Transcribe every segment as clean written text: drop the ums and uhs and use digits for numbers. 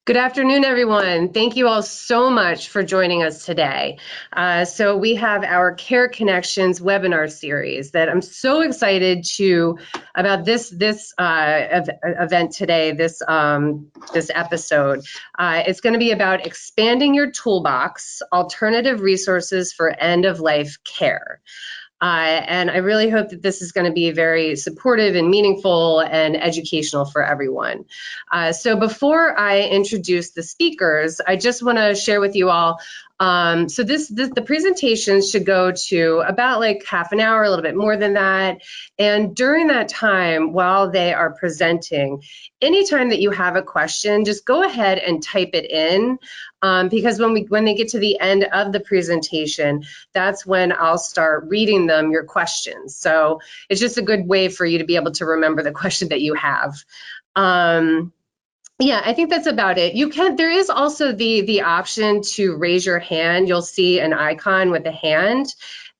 Good afternoon, everyone. Thank you all so much for joining us today. So we have our Care Connections webinar series that I'm so excited about this event today, this episode. It's going to be about expanding your toolbox, alternative resources for end-of-life care. And I really hope that this is going to be very supportive and meaningful and educational for everyone. So before I introduce the speakers, I just want to share with you all, the presentations should go to about like half an hour, a little bit more than that. And during that time, while they are presenting, anytime that you have a question, just go ahead and type it in. Because when they get to the end of the presentation, that's when I'll start reading them your questions. So it's just a good way for you to be able to remember the question that you have. Yeah, I think that's about it. There is also the option to raise your hand. You'll see an icon with a hand,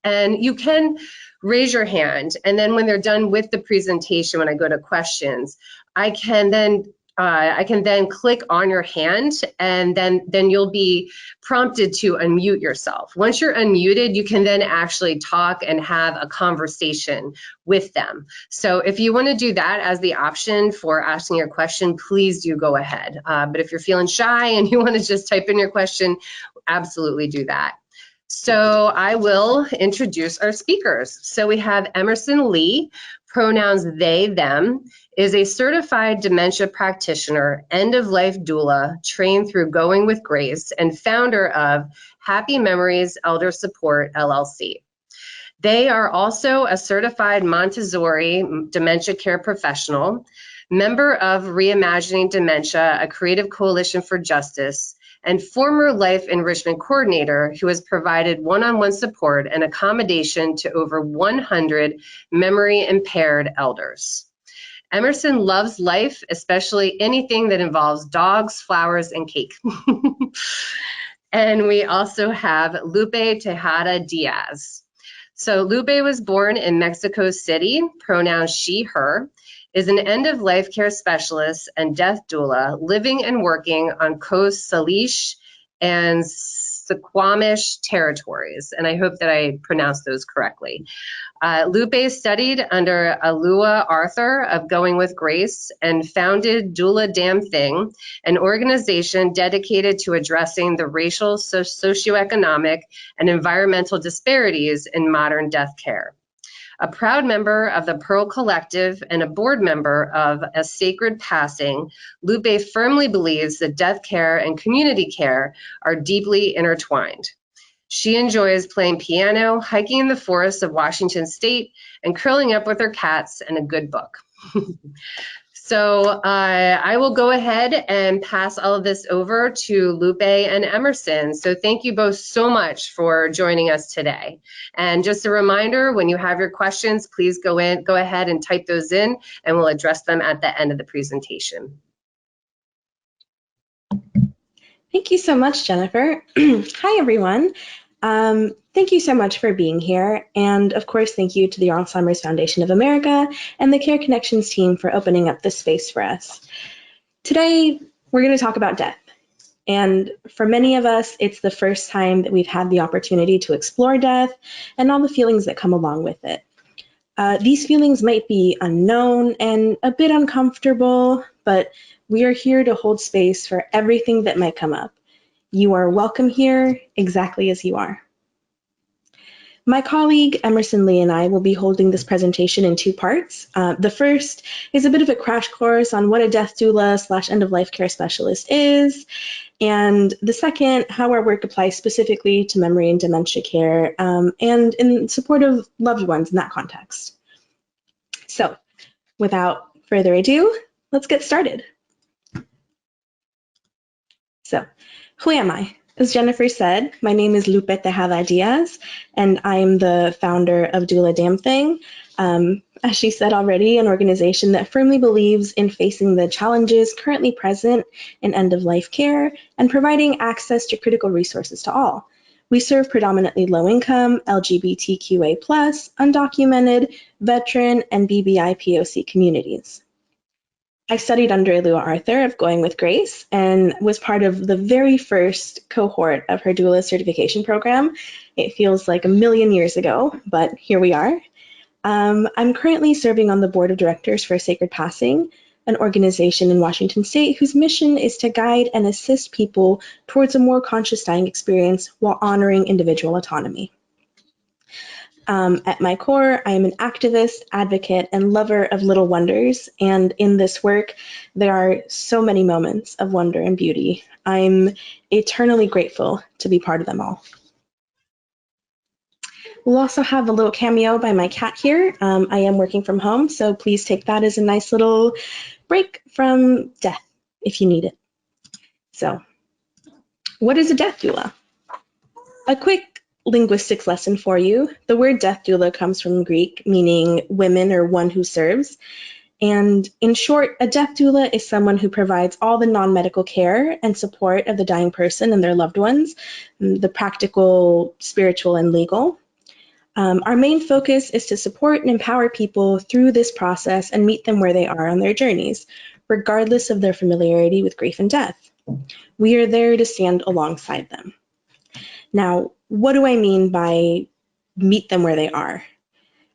and you can raise your hand. And then when they're done with the presentation, when I go to questions, I can then click on your hand, and then you'll be prompted to unmute yourself. Once you're unmuted, you can then actually talk and have a conversation with them. So if you want to do that as the option for asking your question, please do go ahead. But if you're feeling shy and you want to just type in your question, absolutely do that. So I will introduce our speakers. So we have Emerson Lee, pronouns they, them, is a certified dementia practitioner, end-of-life doula, trained through Going with Grace, and founder of Happy Memories Elder Support, LLC. They are also a certified Montessori dementia care professional, member of Reimagining Dementia, a creative coalition for justice, and former life enrichment coordinator who has provided one-on-one support and accommodation to over 100 memory impaired elders. Emerson loves life, especially anything that involves dogs, flowers, and cake. And we also have Lupe Tejada Diaz. So Lupe was born in Mexico City, pronouns she, her, is an end-of-life care specialist and death doula living and working on Coast Salish and Squamish territories, and I hope that I pronounced those correctly. Lupe studied under Alua Arthur of Going with Grace and founded Doula Damn Thing, an organization dedicated to addressing the racial, socioeconomic, and environmental disparities in modern death care. A proud member of the Pearl Collective and a board member of A Sacred Passing, Lupe firmly believes that death care and community care are deeply intertwined. She enjoys playing piano, hiking in the forests of Washington State, and curling up with her cats and a good book. So I will go ahead and pass all of this over to Lupe and Emerson. So thank you both so much for joining us today. And just a reminder, when you have your questions, please go ahead and type those in, and we'll address them at the end of the presentation. Thank you so much, Jennifer. Hi, everyone. Thank you so much for being here. And of course, thank you to the Alzheimer's Foundation of America and the Care Connections team for opening up this space for us. Today, we're going to talk about death. And for many of us, it's the first time that we've had the opportunity to explore death and all the feelings that come along with it. These feelings might be unknown and a bit uncomfortable, but we are here to hold space for everything that might come up. You are welcome here exactly as you are. My colleague Emerson Lee and I will be holding this presentation in two parts. The first is a bit of a crash course on what a death doula / end-of-life care specialist is, and the second, how our work applies specifically to memory and dementia care and in support of loved ones in that context. So, without further ado, let's get started. So, who am I? As Jennifer said, my name is Lupe Tejada Diaz, and I'm the founder of Doula Damn Thing. As she said already, an organization that firmly believes in facing the challenges currently present in end-of-life care and providing access to critical resources to all. We serve predominantly low-income, LGBTQA+, undocumented, veteran, and BBI POC communities. I studied under Lua Arthur of Going with Grace and was part of the very first cohort of her doula certification program. It feels like a million years ago, but here we are. I'm currently serving on the board of directors for Sacred Passing, an organization in Washington State whose mission is to guide and assist people towards a more conscious dying experience while honoring individual autonomy. At my core, I am an activist, advocate, and lover of little wonders, and in this work, there are so many moments of wonder and beauty. I'm eternally grateful to be part of them all. We'll also have a little cameo by my cat here. I am working from home, so please take that as a nice little break from death if you need it. So, what is a death doula? A quick linguistics lesson for you. The word death doula comes from Greek, meaning women or one who serves. And in short, a death doula is someone who provides all the non-medical care and support of the dying person and their loved ones, the practical, spiritual, and legal. Our main focus is to support and empower people through this process and meet them where they are on their journeys, regardless of their familiarity with grief and death. We are there to stand alongside them. Now, what do I mean by meet them where they are?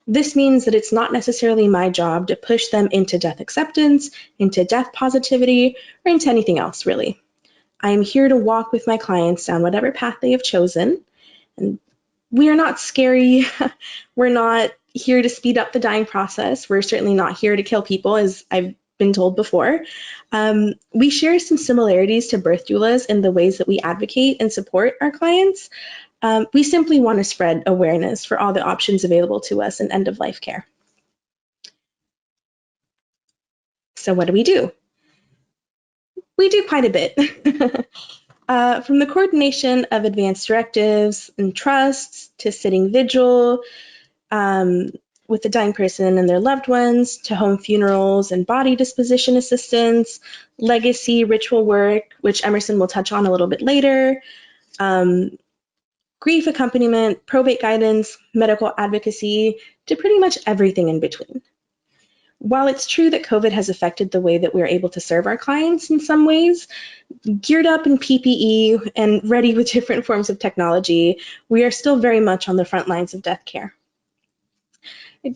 This means that it's not necessarily my job to push them into death acceptance, into death positivity, or into anything else, really. I am here to walk with my clients down whatever path they have chosen. And we are not scary. We're not here to speed up the dying process. We're certainly not here to kill people, as I've been told before. We share some similarities to birth doulas in the ways that we advocate and support our clients. We simply want to spread awareness for all the options available to us in end-of-life care. So what do? We do quite a bit. From the coordination of advanced directives and trusts to sitting vigil with the dying person and their loved ones, to home funerals and body disposition assistance, legacy, ritual work, which Emerson will touch on a little bit later, grief accompaniment, probate guidance, medical advocacy, to pretty much everything in between. While it's true that COVID has affected the way that we're able to serve our clients in some ways, geared up in PPE and ready with different forms of technology, we are still very much on the front lines of death care.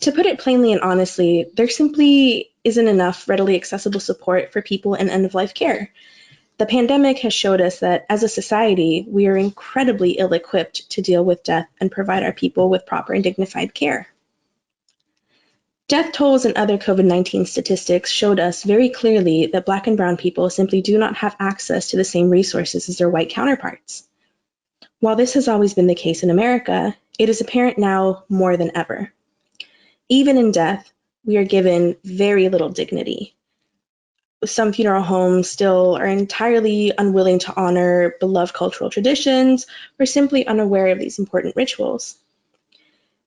To put it plainly and honestly, there simply isn't enough readily accessible support for people in end-of-life care. The pandemic has showed us that as a society, we are incredibly ill-equipped to deal with death and provide our people with proper and dignified care. Death tolls and other COVID-19 statistics showed us very clearly that Black and Brown people simply do not have access to the same resources as their white counterparts. While this has always been the case in America, it is apparent now more than ever. Even in death, we are given very little dignity. Some funeral homes still are entirely unwilling to honor beloved cultural traditions or simply unaware of these important rituals.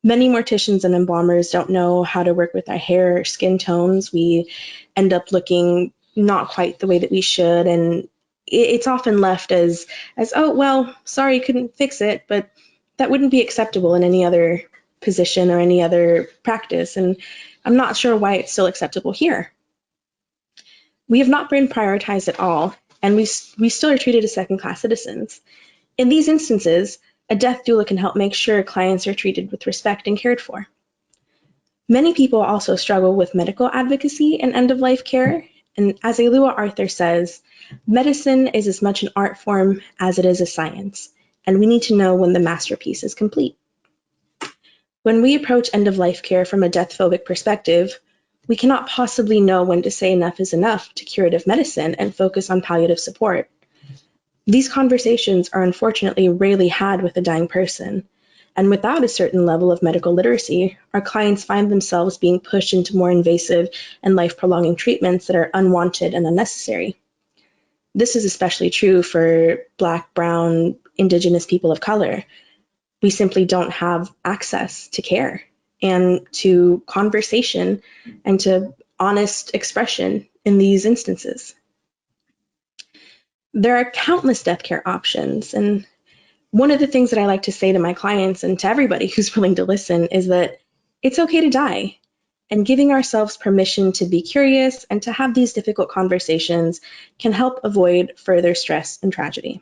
Many morticians and embalmers don't know how to work with our hair or skin tones. We end up looking not quite the way that we should, and it's often left as oh, well, sorry, couldn't fix it, but that wouldn't be acceptable in any other position or any other practice, and I'm not sure why it's still acceptable here. We have not been prioritized at all, and we still are treated as second-class citizens. In these instances, a death doula can help make sure clients are treated with respect and cared for. Many people also struggle with medical advocacy and end-of-life care, and as Lua Arthur says, medicine is as much an art form as it is a science, and we need to know when the masterpiece is complete. When we approach end-of-life care from a death-phobic perspective, we cannot possibly know when to say enough is enough to curative medicine and focus on palliative support. These conversations are unfortunately rarely had with a dying person, and without a certain level of medical literacy, our clients find themselves being pushed into more invasive and life-prolonging treatments that are unwanted and unnecessary. This is especially true for Black, Brown, Indigenous people of color. We simply don't have access to care and to conversation and to honest expression in these instances. There are countless death care options, and one of the things that I like to say to my clients and to everybody who's willing to listen is that it's okay to die. And giving ourselves permission to be curious and to have these difficult conversations can help avoid further stress and tragedy.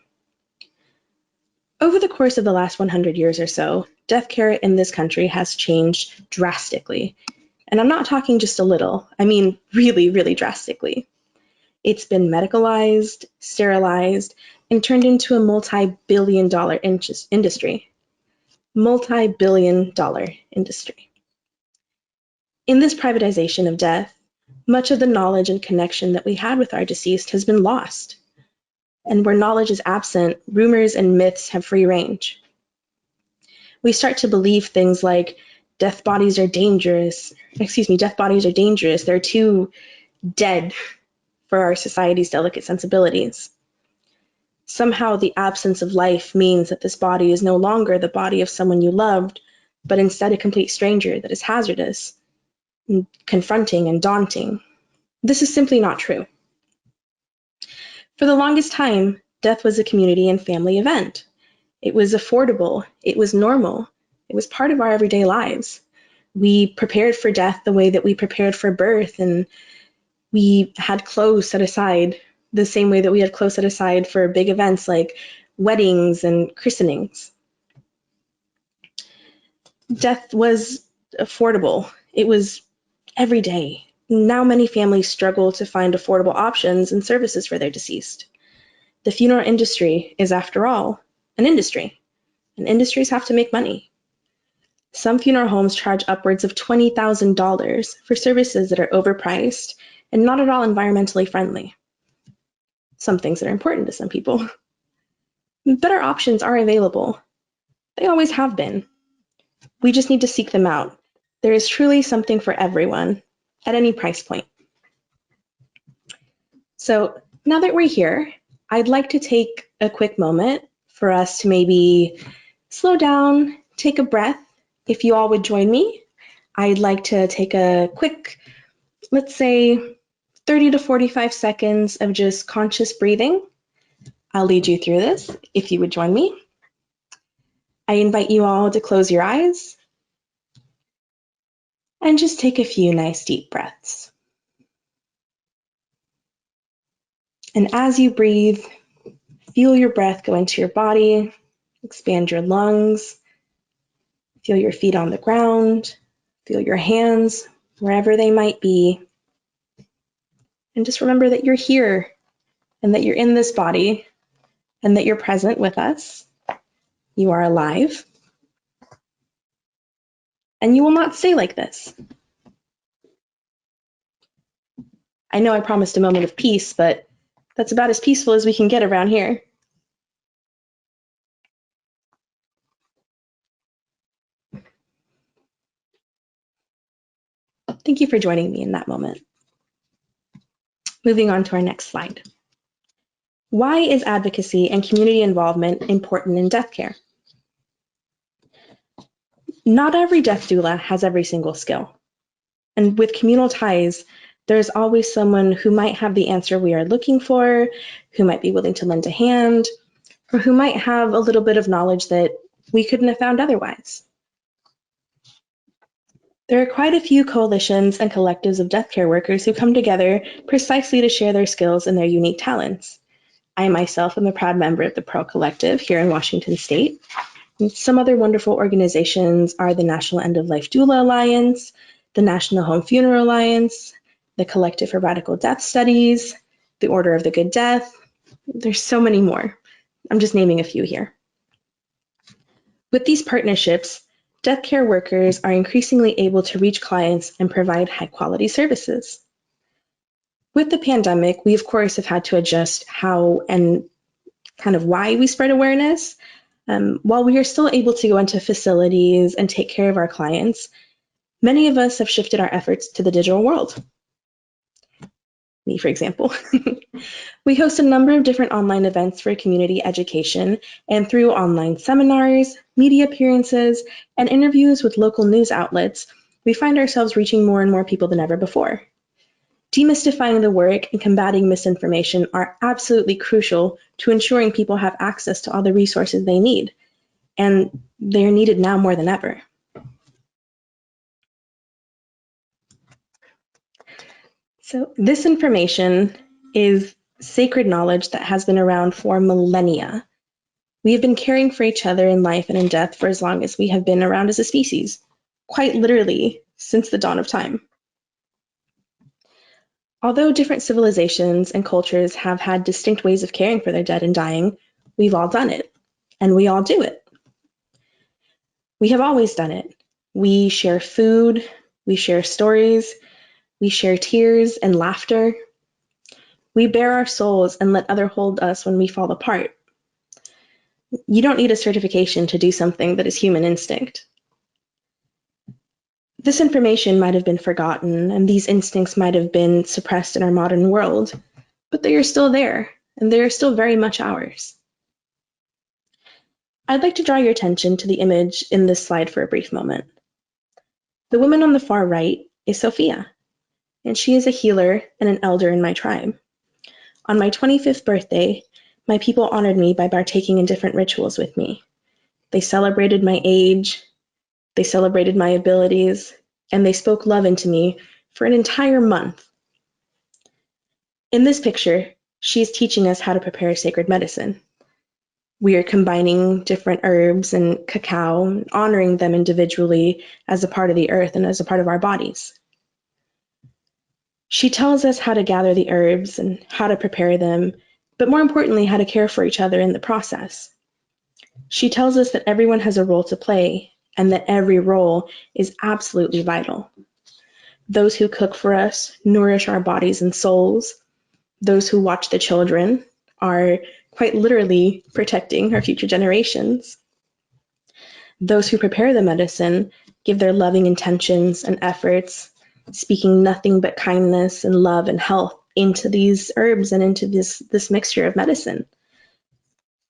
Over the course of the last 100 years or so, death care in this country has changed drastically. And I'm not talking just a little, I mean really, really drastically. It's been medicalized, sterilized, and turned into a multi-billion-dollar industry. Multi-billion-dollar industry. In this privatization of death, much of the knowledge and connection that we had with our deceased has been lost. And where knowledge is absent, rumors and myths have free range. We start to believe things like death bodies are dangerous. They're too dead for our society's delicate sensibilities. Somehow the absence of life means that this body is no longer the body of someone you loved, but instead a complete stranger that is hazardous, confronting and daunting. This is simply not true. For the longest time, death was a community and family event. It was affordable, it was normal, it was part of our everyday lives. We prepared for death the way that we prepared for birth, and we had clothes set aside the same way that we had clothes set aside for big events like weddings and christenings. Death was affordable. It was every day. Now many families struggle to find affordable options and services for their deceased. The funeral industry is, after all, an industry, and industries have to make money. Some funeral homes charge upwards of $20,000 for services that are overpriced and not at all environmentally friendly. Some things that are important to some people. Better options are available. They always have been. We just need to seek them out. There is truly something for everyone at any price point. So now that we're here, I'd like to take a quick moment for us to maybe slow down, take a breath. If you all would join me, I'd like to take a quick, let's say, 30 to 45 seconds of just conscious breathing. I'll lead you through this if you would join me. I invite you all to close your eyes and just take a few nice deep breaths. And as you breathe, feel your breath go into your body, expand your lungs, feel your feet on the ground, feel your hands wherever they might be. And just remember that you're here and that you're in this body and that you're present with us. You are alive. And you will not stay like this. I know I promised a moment of peace, but that's about as peaceful as we can get around here. Thank you for joining me in that moment. Moving on to our next slide. Why is advocacy and community involvement important in death care? Not every death doula has every single skill. And with communal ties, there's always someone who might have the answer we are looking for, who might be willing to lend a hand, or who might have a little bit of knowledge that we couldn't have found otherwise. There are quite a few coalitions and collectives of death care workers who come together precisely to share their skills and their unique talents. I myself am a proud member of the Pearl Collective here in Washington State. And some other wonderful organizations are the National End of Life Doula Alliance, the National Home Funeral Alliance, the Collective for Radical Death Studies, the Order of the Good Death. There's so many more. I'm just naming a few here. With these partnerships, death care workers are increasingly able to reach clients and provide high-quality services. With the pandemic, we of course have had to adjust how and kind of why we spread awareness. While we are still able to go into facilities and take care of our clients, many of us have shifted our efforts to the digital world. Me, for example. We host a number of different online events for community education, and through online seminars, media appearances, and interviews with local news outlets, we find ourselves reaching more and more people than ever before. Demystifying the work and combating misinformation are absolutely crucial to ensuring people have access to all the resources they need, and they're needed now more than ever. So this information is sacred knowledge that has been around for millennia. We have been caring for each other in life and in death for as long as we have been around as a species, quite literally since the dawn of time. Although different civilizations and cultures have had distinct ways of caring for their dead and dying, we've all done it, and we all do it. We have always done it. We share food, we share stories, we share tears and laughter. We bare our souls and let others hold us when we fall apart. You don't need a certification to do something that is human instinct. This information might have been forgotten, and these instincts might have been suppressed in our modern world, but they are still there, and they are still very much ours. I'd like to draw your attention to the image in this slide for a brief moment. The woman on the far right is Sophia, and she is a healer and an elder in my tribe. On my 25th birthday, my people honored me by partaking in different rituals with me. They celebrated my age, they celebrated my abilities, and they spoke love into me for an entire month. In this picture, she is teaching us how to prepare sacred medicine. We are combining different herbs and cacao, honoring them individually as a part of the earth and as a part of our bodies. She tells us how to gather the herbs and how to prepare them, but more importantly, how to care for each other in the process. She tells us that everyone has a role to play and that every role is absolutely vital. Those who cook for us nourish our bodies and souls. Those who watch the children are quite literally protecting our future generations. Those who prepare the medicine give their loving intentions and efforts, speaking nothing but kindness and love and health into these herbs and into this mixture of medicine.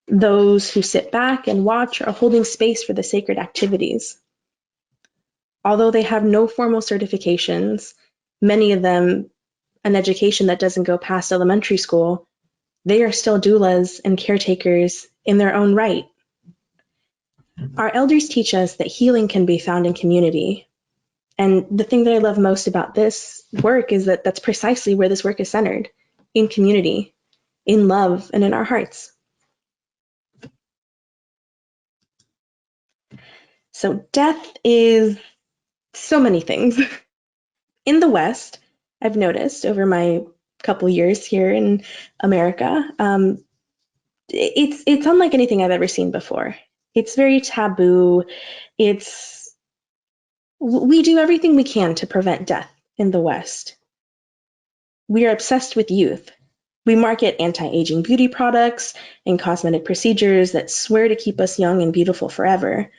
Those who sit back and watch are holding space for the sacred activities. Although they have no formal certifications, many of them an education that doesn't go past elementary school, they are still doulas and caretakers in their own right. Our elders teach us that healing can be found in community. And the thing that I love most about this work is that that's precisely where this work is centered, in community, in love, and in our hearts. So death is so many things. In the West, I've noticed over my couple years here in America, it's unlike anything I've ever seen before. It's very taboo. We do everything we can to prevent death in the West. We are obsessed with youth. We market anti-aging beauty products and cosmetic procedures that swear to keep us young and beautiful forever.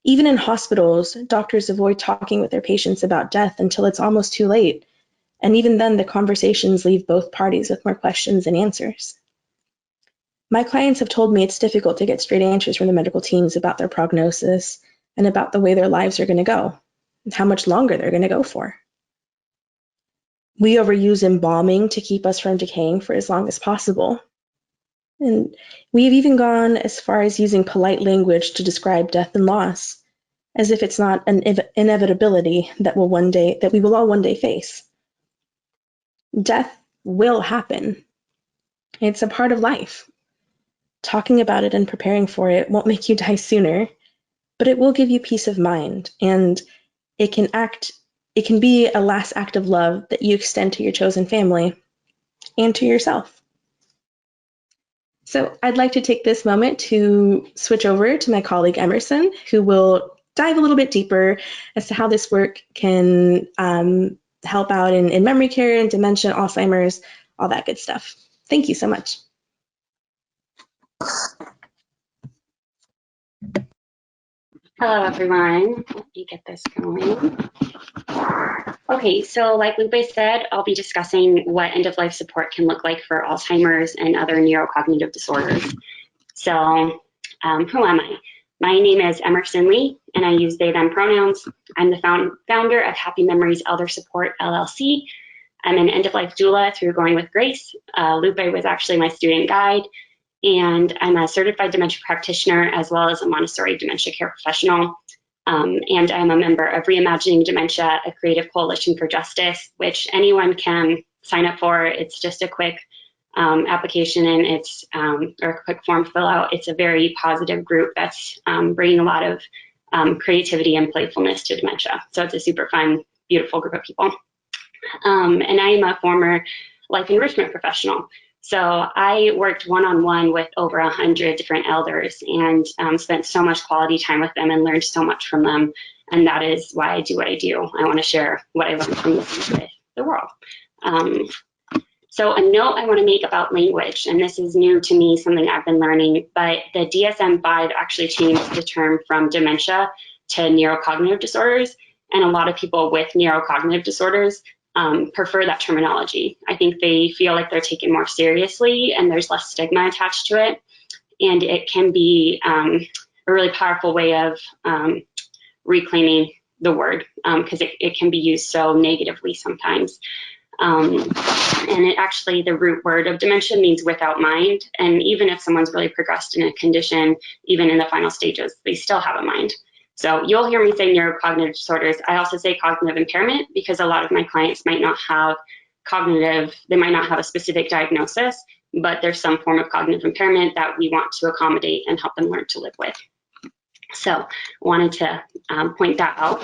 Even in hospitals, doctors avoid talking with their patients about death until it's almost too late. And even then, the conversations leave both parties with more questions than answers. My clients have told me it's difficult to get straight answers from the medical teams about their prognosis and about the way their lives are going to go, and how much longer they're going to go for. We overuse embalming to keep us from decaying for as long as possible. And we've even gone as far as using polite language to describe death and loss, as if it's not an inevitability that we will all one day face. Death will happen. It's a part of life. Talking about it and preparing for it won't make you die sooner, but it will give you peace of mind, and it can be a last act of love that you extend to your chosen family and to yourself. So I'd like to take this moment to switch over to my colleague Emerson, who will dive a little bit deeper as to how this work can help out in memory care and dementia, Alzheimer's, all that good stuff. Thank you so much. Hello, everyone. Let me get this going. Okay, so like Lupe said, I'll be discussing what end-of-life support can look like for Alzheimer's and other neurocognitive disorders. So who am I? My name is Emerson Lee, and I use they, them pronouns. I'm the founder of Happy Memories Elder Support, LLC. I'm an end-of-life doula through Going with Grace. Lupe was actually my student guide, and I'm a certified dementia practitioner as well as a Montessori dementia care professional. And I'm a member of Reimagining Dementia, a creative coalition for justice, which anyone can sign up for. It's just a quick application, and it's or a quick form fill out. It's a very positive group that's bringing a lot of creativity and playfulness to dementia. So it's a super fun, beautiful group of people. And I am a former life enrichment professional. So I worked one-on-one with over 100 different elders and spent so much quality time with them and learned so much from them. And that is why I do what I do. I want to share what I learned from them with the world. So a note I want to make about language, and this is new to me, something I've been learning, but the DSM-5 actually changed the term from dementia to neurocognitive disorders. And a lot of people with neurocognitive disorders prefer that terminology. I think they feel like they're taken more seriously and there's less stigma attached to it. And it can be a really powerful way of reclaiming the word because it can be used so negatively sometimes. And it actually, the root word of dementia means without mind. And even if someone's really progressed in a condition, even in the final stages, they still have a mind. So you'll hear me say neurocognitive disorders. I also say cognitive impairment because a lot of my clients might not have they might not have a specific diagnosis, but there's some form of cognitive impairment that we want to accommodate and help them learn to live with. So wanted to point that out.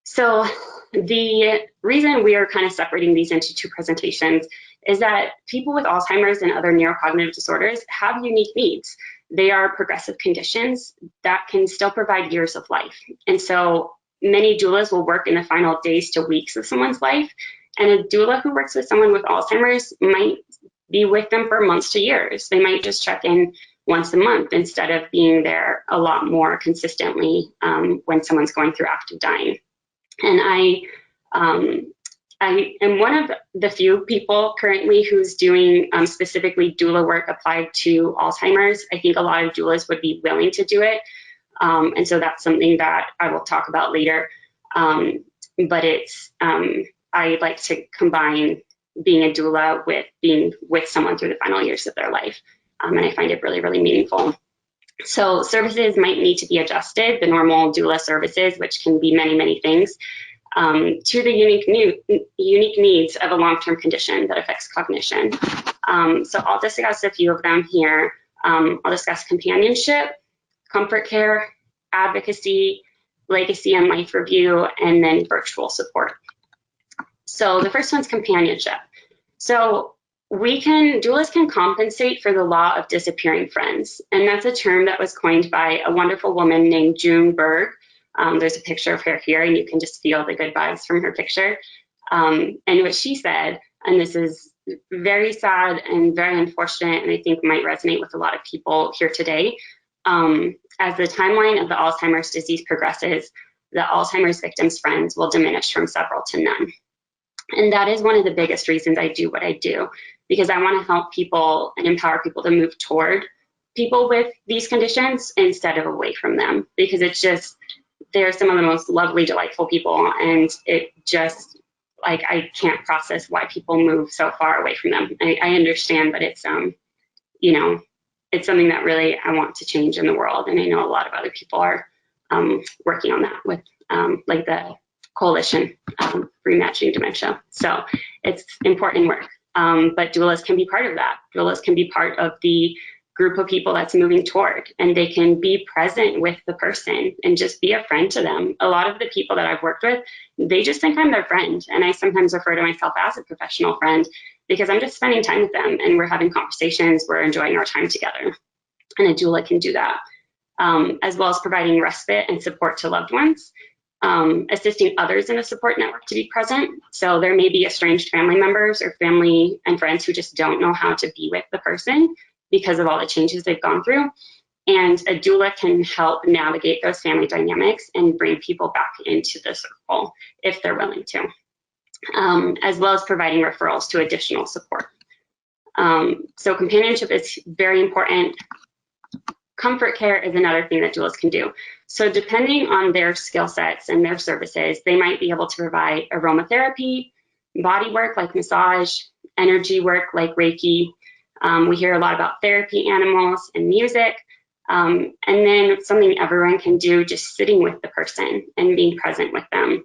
So the reason we are kind of separating these into two presentations is that people with Alzheimer's and other neurocognitive disorders have unique needs. They are progressive conditions that can still provide years of life. And so many doulas will work in the final days to weeks of someone's life. And a doula who works with someone with Alzheimer's might be with them for months to years. They might just check in once a month instead of being there a lot more consistently when someone's going through active dying. And I am one of the few people currently who's doing specifically doula work applied to Alzheimer's. I think a lot of doulas would be willing to do it. And so that's something that I will talk about later. But it's, I like to combine being a doula with being with someone through the final years of their life. And I find it really, really meaningful. So services might need to be adjusted, the normal doula services, which can be many, many things, to the unique needs of a long-term condition that affects cognition. So I'll discuss a few of them here. I'll discuss companionship, comfort care, advocacy, legacy and life review, and then virtual support. So the first one's companionship. So doulas can compensate for the law of disappearing friends. And that's a term that was coined by a wonderful woman named June Berg. There's a picture of her here and you can just feel the good vibes from her picture. And what she said, and this is very sad and very unfortunate, and I think might resonate with a lot of people here today. As the timeline of the Alzheimer's disease progresses, the Alzheimer's victims' friends will diminish from several to none. And that is one of the biggest reasons I do what I do, because I want to help people and empower people to move toward people with these conditions instead of away from them, because it's just, they're some of the most lovely, delightful people. And it just, like, I can't process why people move so far away from them. I understand, but it's, you know, it's something that really I want to change in the world. And I know a lot of other people are working on that with like the coalition for Reimagining Dementia. So it's important work, but doulas can be part of that. Doulas can be part of the group of people that's moving toward, and they can be present with the person and just be a friend to them. A lot of the people that I've worked with, they just think I'm their friend. And I sometimes refer to myself as a professional friend because I'm just spending time with them and we're having conversations, we're enjoying our time together. And a doula can do that, as well as providing respite and support to loved ones. Assisting others in a support network to be present. So there may be estranged family members or family and friends who just don't know how to be with the person because of all the changes they've gone through. And a doula can help navigate those family dynamics and bring people back into the circle if they're willing to, as well as providing referrals to additional support. So companionship is very important. Comfort care is another thing that doulas can do. So depending on their skill sets and their services, they might be able to provide aromatherapy, body work like massage, energy work like Reiki. We hear a lot about therapy animals and music. And then something everyone can do, just sitting with the person and being present with them.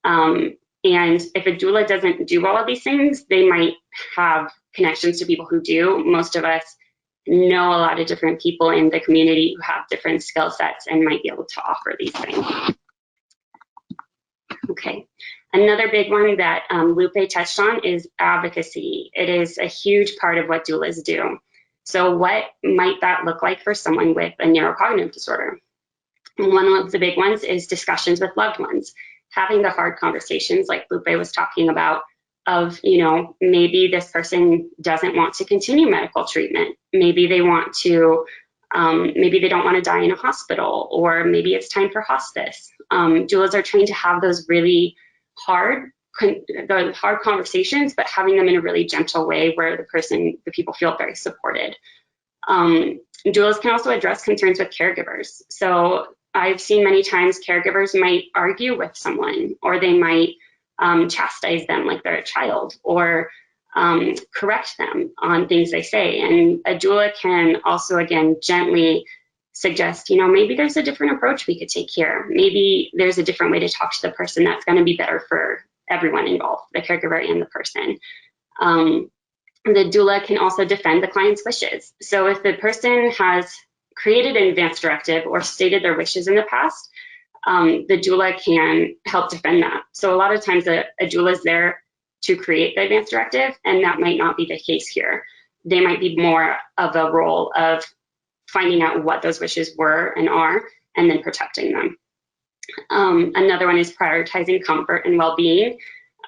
And if a doula doesn't do all of these things, they might have connections to people who do. Most of us know a lot of different people in the community who have different skill sets and might be able to offer these things. Okay, another big one that Lupe touched on is advocacy. It is a huge part of what doulas do. So what might that look like for someone with a neurocognitive disorder? One of the big ones is discussions with loved ones, having the hard conversations like Lupe was talking about of, you know, maybe this person doesn't want to continue medical treatment. Maybe they want to, maybe they don't want to die in a hospital, or maybe it's time for hospice. Doulas are trained to have those really hard conversations, but having them in a really gentle way where the people feel very supported. Doulas can also address concerns with caregivers. So I've seen many times caregivers might argue with someone, or they might chastise them like they're a child, or correct them on things they say. And a doula can also, again, gently suggest, you know, maybe there's a different approach we could take here. Maybe there's a different way to talk to the person that's going to be better for everyone involved, the caregiver and the person. The doula can also defend the client's wishes. So if the person has created an advance directive or stated their wishes in the past, the doula can help defend that. So a lot of times a doula is there to create the advance directive, and that might not be the case here. They might be more of a role of finding out what those wishes were and are, and then protecting them. Another one is prioritizing comfort and well-being.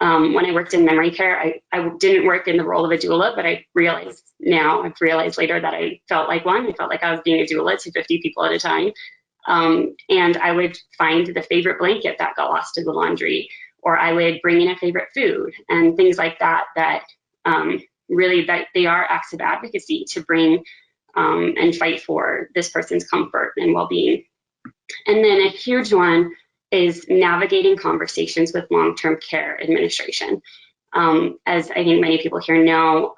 When I worked in memory care, I didn't work in the role of a doula, but I've realized later that I felt like one. I felt like I was being a doula to 50 people at a time. And I would find the favorite blanket that got lost in the laundry, or I would bring in a favorite food and things like that, really that they are acts of advocacy to bring and fight for this person's comfort and well-being. And then a huge one is navigating conversations with long-term care administration. As I think many people here know,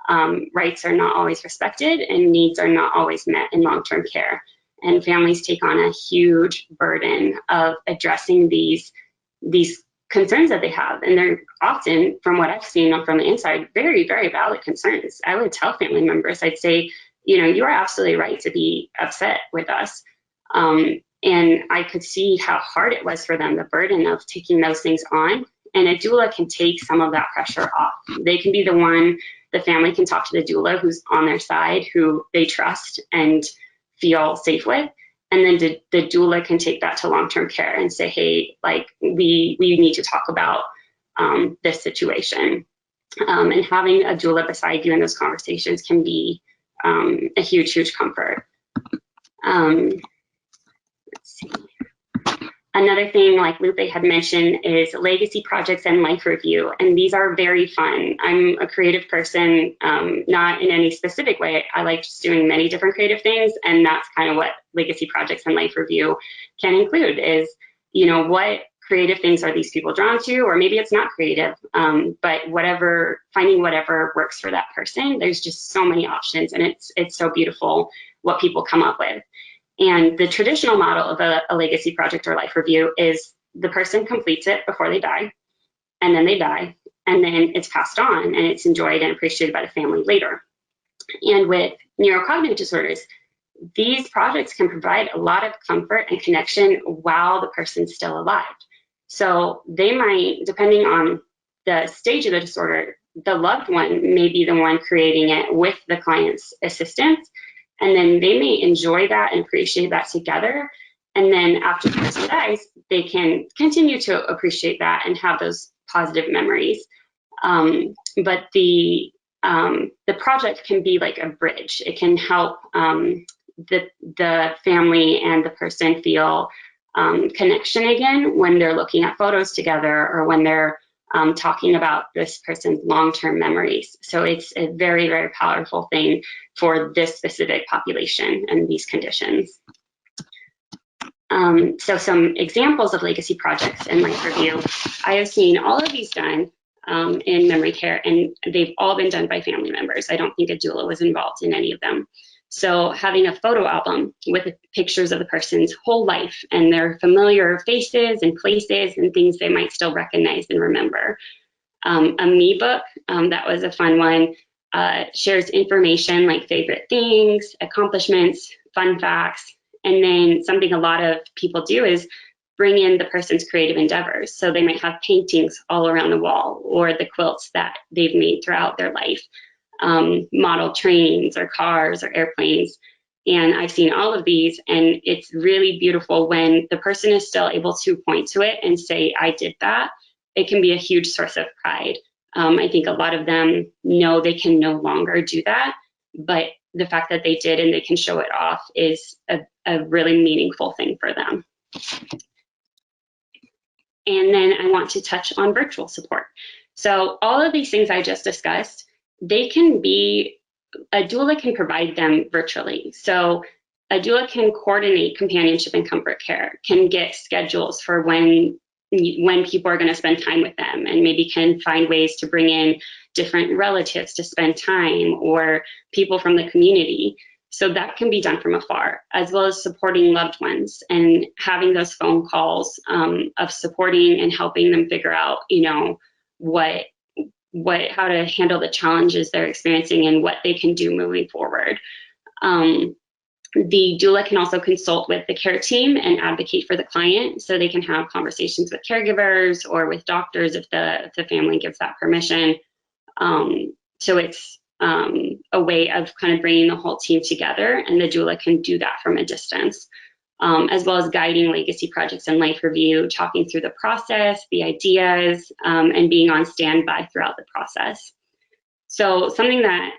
rights are not always respected and needs are not always met in long-term care. And families take on a huge burden of addressing these concerns that they have. And they're often, from what I've seen from the inside, very, very valid concerns. I would tell family members, I'd say, you know, you are absolutely right to be upset with us. And I could see how hard it was for them, the burden of taking those things on. And a doula can take some of that pressure off. They can be the one, the family can talk to the doula who's on their side, who they trust and feel safe with. And then the doula can take that to long-term care and say, hey, like, we need to talk about this situation. And having a doula beside you in those conversations can be a huge, huge comfort. Let's see. Another thing, like Lupe had mentioned, is legacy projects and life review, and these are very fun. I'm a creative person, not in any specific way. I like just doing many different creative things, and that's kind of what legacy projects and life review can include is, you know, what creative things are these people drawn to, or maybe it's not creative, but finding whatever works for that person. There's just so many options, and it's so beautiful what people come up with. And the traditional model of a legacy project or life review is the person completes it before they die, and then they die, and then it's passed on, and it's enjoyed and appreciated by the family later. And with neurocognitive disorders, these projects can provide a lot of comfort and connection while the person's still alive. So they might, depending on the stage of the disorder, the loved one may be the one creating it with the client's assistance. And then they may enjoy that and appreciate that together. And then after the person dies, they can continue to appreciate that and have those positive memories. But the project can be like a bridge. It can help the family and the person feel connection again when they're looking at photos together, or when they're talking about this person's long-term memories. So it's a very, very powerful thing for this specific population and these conditions. So some examples of legacy projects and life review. I have seen all of these done in memory care, and they've all been done by family members. I don't think a doula was involved in any of them. So having a photo album with pictures of the person's whole life and their familiar faces and places and things they might still recognize and remember. A me book, that was a fun one, shares information like favorite things, accomplishments, fun facts, and then something a lot of people do is bring in the person's creative endeavors. So they might have paintings all around the wall, or the quilts that they've made throughout their life, model trains or cars or airplanes. And I've seen all of these, and it's really beautiful when the person is still able to point to it and say, I did that. It can be a huge source of pride. I think a lot of them know they can no longer do that, but the fact that they did and they can show it off is a really meaningful thing for them. And then I want to touch on virtual support. So all of these things I just discussed, they can be, a doula can provide them virtually. So a doula can coordinate companionship and comfort care, can get schedules for when people are going to spend time with them, and maybe can find ways to bring in different relatives to spend time, or people from the community. So that can be done from afar, as well as supporting loved ones and having those phone calls of supporting and helping them figure out, you know, how to handle the challenges they're experiencing and what they can do moving forward. The doula can also consult with the care team and advocate for the client, so they can have conversations with caregivers or with doctors if the family gives that permission. So it's a way of kind of bringing the whole team together, and the doula can do that from a distance, as well as guiding legacy projects and life review, talking through the process, the ideas, and being on standby throughout the process. So something that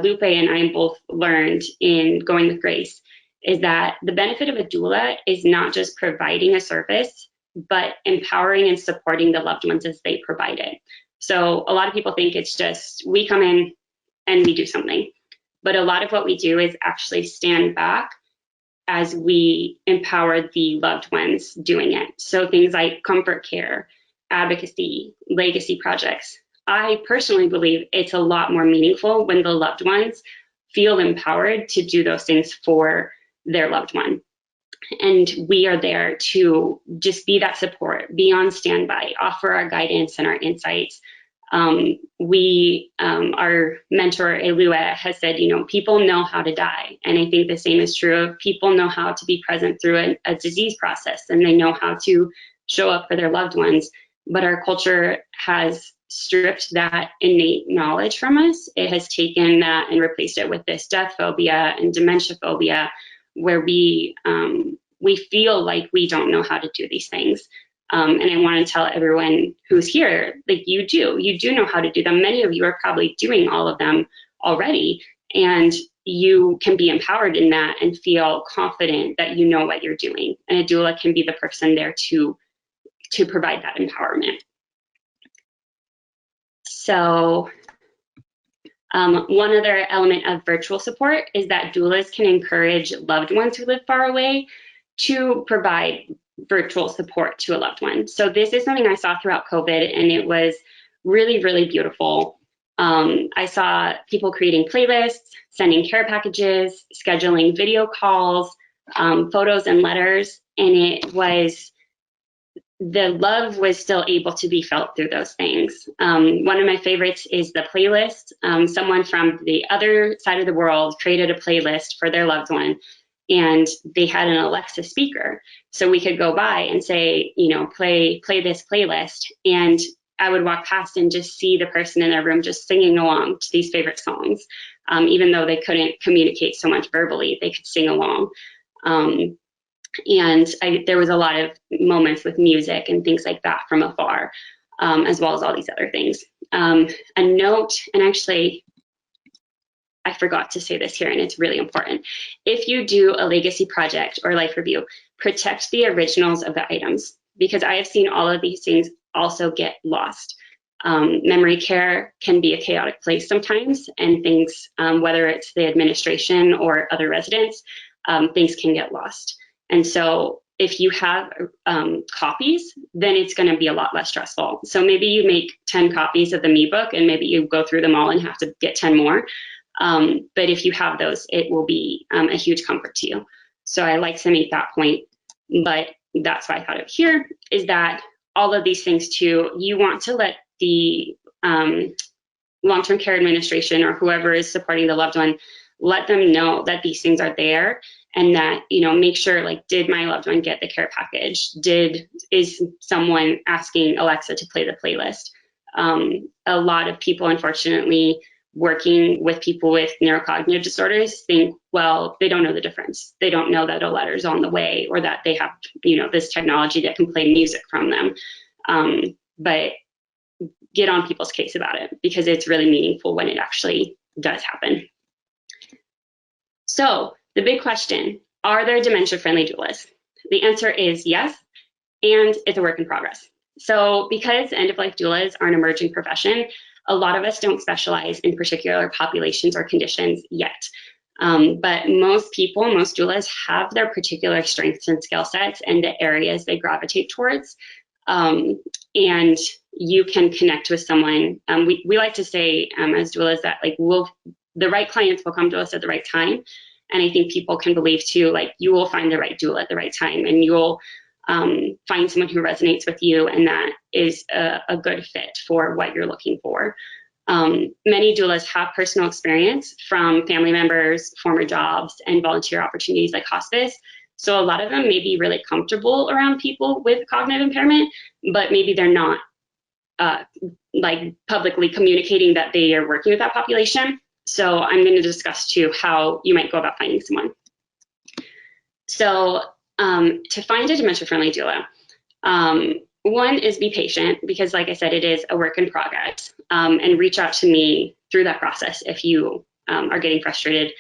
Lupe and I both learned in Going with Grace is that the benefit of a doula is not just providing a service, but empowering and supporting the loved ones as they provide it. So a lot of people think it's just we come in and we do something, but a lot of what we do is actually stand back as we empower the loved ones doing it. So things like comfort care, advocacy, legacy projects. I personally believe it's a lot more meaningful when the loved ones feel empowered to do those things for their loved one. And we are there to just be that support, be on standby, offer our guidance and our insights. Our mentor, Elua, has said, you know, people know how to die. And I think the same is true of people know how to be present through a disease process, and they know how to show up for their loved ones. But our culture has stripped that innate knowledge from us. It has taken that and replaced it with this death phobia and dementia phobia, where we feel like we don't know how to do these things. And I want to tell everyone who's here, like you do know how to do them. Many of you are probably doing all of them already, and you can be empowered in that and feel confident that you know what you're doing. And a doula can be the person there to provide that empowerment. So one other element of virtual support is that doulas can encourage loved ones who live far away to provide virtual support to a loved one. So this is something I saw throughout COVID, and it was really, really beautiful. I saw people creating playlists, sending care packages, scheduling video calls, photos and letters, and the love was still able to be felt through those things. One of my favorites is the playlist. Someone from the other side of the world created a playlist for their loved one, and they had an Alexa speaker. So we could go by and say, you know, play this playlist. And I would walk past and just see the person in their room just singing along to these favorite songs. Even though they couldn't communicate so much verbally, they could sing along. And there was a lot of moments with music and things like that from afar, as well as all these other things. A note, and actually, I forgot to say this here, and it's really important. If you do a legacy project or life review, protect the originals of the items, because I have seen all of these things also get lost. Memory care can be a chaotic place sometimes, and things, whether it's the administration or other residents, things can get lost. And so if you have copies, then it's going to be a lot less stressful. So maybe you make 10 copies of the me book, and maybe you go through them all and have to get 10 more. But if you have those, it will be a huge comfort to you. So I like to make that point, but that's why I thought of here is that all of these things too, you want to let the long-term care administration or whoever is supporting the loved one, let them know that these things are there, and that, make sure, like, did my loved one get the care package? Is someone asking Alexa to play the playlist? A lot of people, unfortunately, working with people with neurocognitive disorders think, well, they don't know the difference. They don't know that a letter's on the way, or that they have, this technology that can play music from them. But get on people's case about it, because it's really meaningful when it actually does happen. So the big question, are there dementia-friendly doulas? The answer is yes, and it's a work in progress. So because end-of-life doulas are an emerging profession, a lot of us don't specialize in particular populations or conditions yet. But most doulas have their particular strengths and skill sets and the areas they gravitate towards. And you can connect with someone. We like to say as doulas that, like, the right clients will come to us at the right time. And I think people can believe too, like, you will find the right doula at the right time, and you'll find someone who resonates with you, and that is a good fit for what you're looking for. Many doulas have personal experience from family members, former jobs, and volunteer opportunities like hospice. So a lot of them may be really comfortable around people with cognitive impairment, but maybe they're not like publicly communicating that they are working with that population. So I'm going to discuss too how you might go about finding someone. So to find a dementia-friendly doula, one is be patient, because like I said, it is a work in progress, and reach out to me through that process if you are getting frustrated.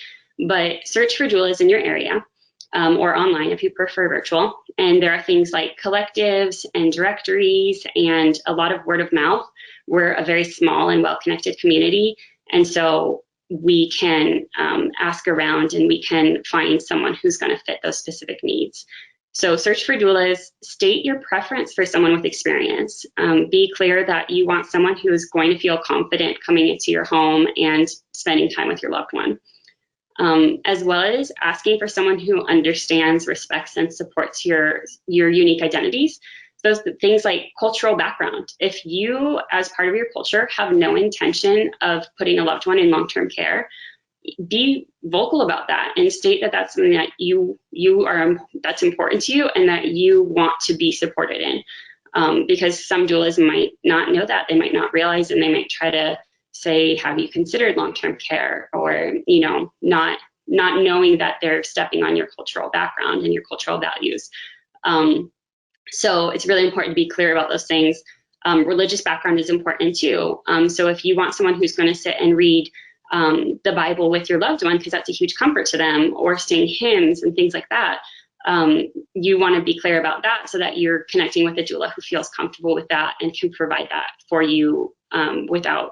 But search for doulas in your area, or online if you prefer virtual. And there are things like collectives and directories and a lot of word of mouth. We're a very small and well-connected community. And so we can ask around, and we can find someone who's going to fit those specific needs. So search for doulas, state your preference for someone with experience. Be clear that you want someone who is going to feel confident coming into your home and spending time with your loved one. As well as asking for someone who understands, respects, and supports your unique identities. Those things like cultural background. If you, as part of your culture, have no intention of putting a loved one in long-term care, be vocal about that and state that that's something that that's important to you and that you want to be supported in. Because some doulas might not know that, they might not realize, and they might try to say, have you considered long-term care? Or, not knowing that they're stepping on your cultural background and your cultural values. So it's really important to be clear about those things. Religious background is important too. So if you want someone who's going to sit and read the Bible with your loved one, because that's a huge comfort to them, or sing hymns and things like that, you want to be clear about that so that you're connecting with a doula who feels comfortable with that and can provide that for you without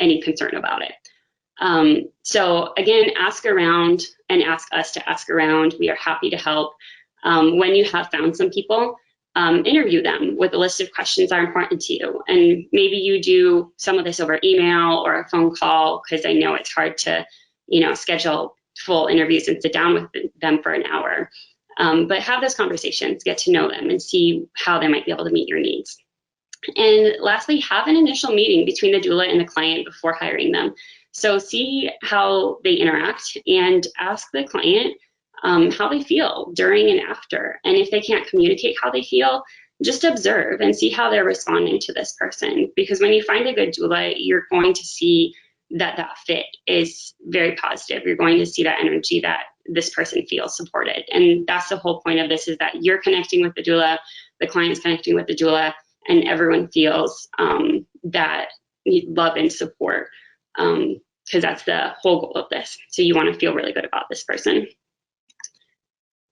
any concern about it. So again, ask around and ask us to ask around. We are happy to help. When you have found some people, interview them with a list of questions that are important to you. And maybe you do some of this over email or a phone call, because I know it's hard to, schedule full interviews and sit down with them for an hour. But have those conversations, get to know them, and see how they might be able to meet your needs. And lastly, have an initial meeting between the doula and the client before hiring them. So see how they interact and ask the client how they feel during and after. And if they can't communicate how they feel, just observe and see how they're responding to this person. Because when you find a good doula, you're going to see that that fit is very positive. You're going to see that energy that this person feels supported. And that's the whole point of this, is that you're connecting with the doula, the client's connecting with the doula, and everyone feels that love and support, because that's the whole goal of this. So you want to feel really good about this person.